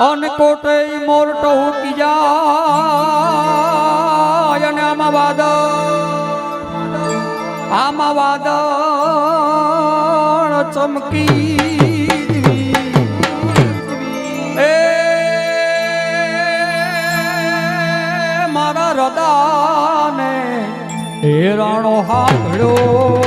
અનકોટે મોરટો ઉકી જાય અને આમાં વાદળ ચમકી એ મારા હૃદયને હેરાણો હાથડ્યો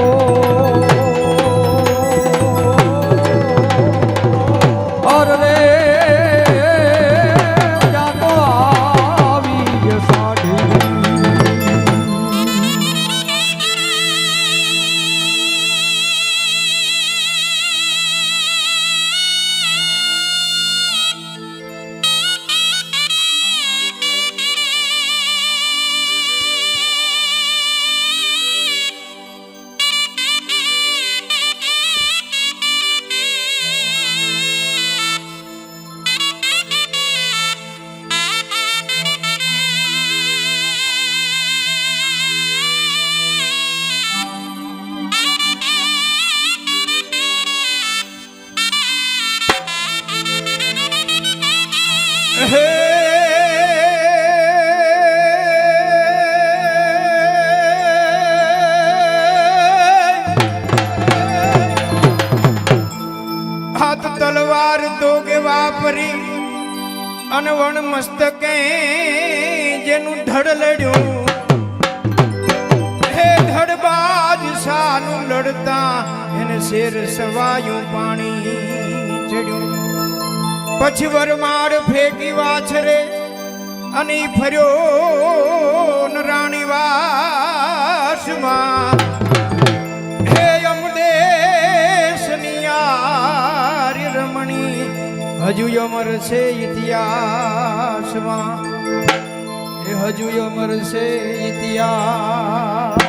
હાથ તલવાર દોગે વાપરી અનવણ મસ્તકે જેનું ધડ લડ્યું હે ધડબાજ સાનું લડતા એને શેર સવાયું પાણી ચડ્યું પછી વરમાડ ફેંકી વાછરે અને ફર્યો રાણી વાસમાં હે અમદેશની યારી રમણી હજુ અમર છે ઇતિહાસમાં એ હજુ અમર છે ઇતિહાસ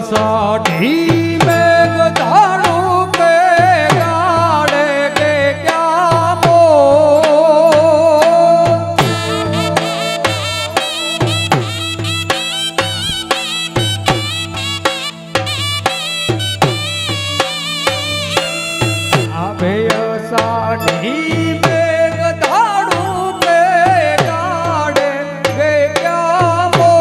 साढ़ी में गधाड़ू के गाड़े के क्या मो अबे साढ़ी में गधाड़ू के गाड़े के क्या मो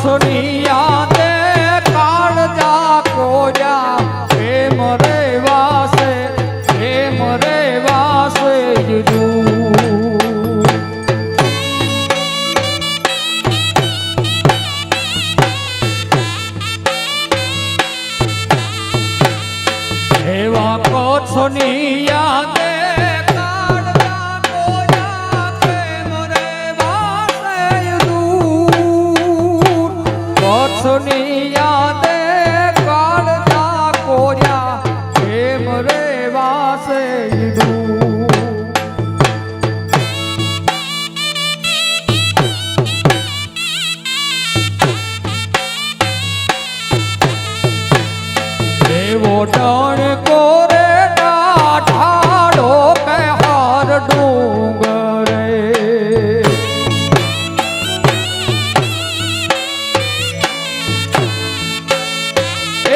કોછની યાદે કાળજા કોજા પ્રેમ રે વાસે યુ એવા કોછની યાદે કાળજા કોજા પ્રેમ રે વાસે દૂર કોછની યાદે કાળજા કોજા પ્રેમ રે વાસે દૂર એવો ડણ કોરે ઢાઢાડો કે હાર ડુંગરે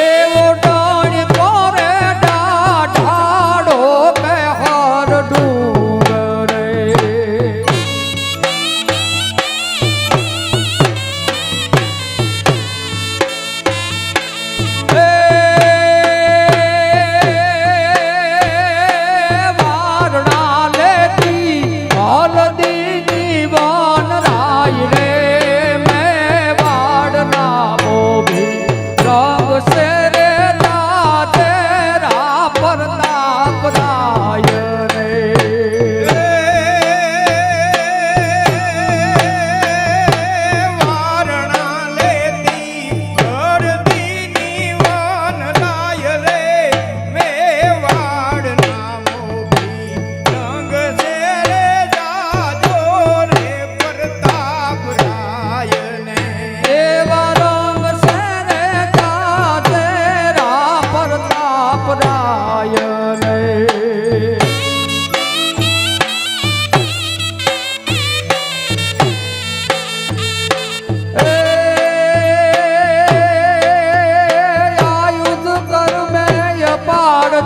એવો ડણ કોરે ઢાઢાડો કે હાર ડુંગરે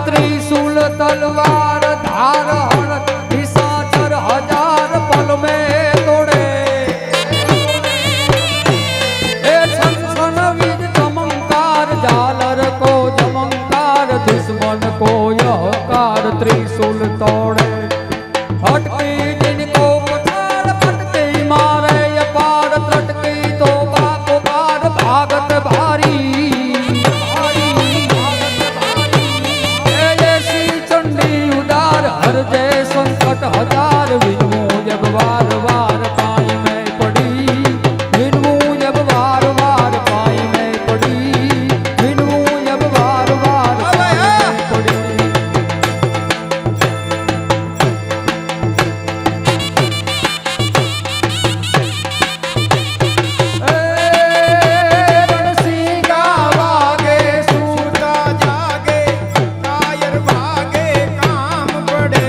त्रिशूल तलवार धार हर निशाचर हजार पल में तोड़े ए छन छन वीज चमत्कार झालर को चमत्कार दुश्मन को यह कार त्रिशूल तोड़े हटकी जिनको पठार पटकी मारे अपार तटकी तो बाको पार भागत भारी हर जय संकट हजार विनमू जब वार वार पाई में पड़ी विनमू जब वार वार पाई में पड़ी विनमू जब वार वार पाई में पड़ी रणसिंगा वागे सूता जागे कायर भागे काम पड़े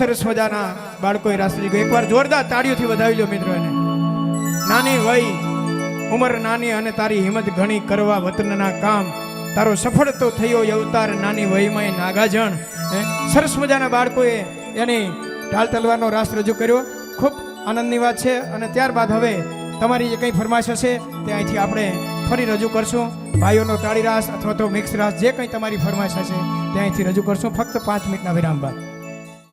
સરસ મજાના બાળકોએ રાસલીગો એકવાર જોરદાર તાળીઓથી વધાવી લો મિત્રો એને. નાની વય ઉંમર નાની અને તારી હિંમત ઘણી કરવા વતનના કામ, તારો સફળ તો થયો અવતાર નાની વયમાં નાગાજણ. સરસ મજાના બાળકોએ એની ઢાલ તલવારનો રાસ રજૂ કર્યો. ખૂબ આનંદની વાત છે. અને ત્યારબાદ હવે તમારી જે કંઈ ફરમાઈશ હશે તે અહીંથી આપણે ફરી રજૂ કરશું. ભાઈઓનો તાળી રાસ અથવા તો મિક્સ રાસ જે કંઈ તમારી ફરમાઈશ હશે તે અહીંથી રજૂ કરશું ફક્ત 5 મિનિટના વિરામ બાદ.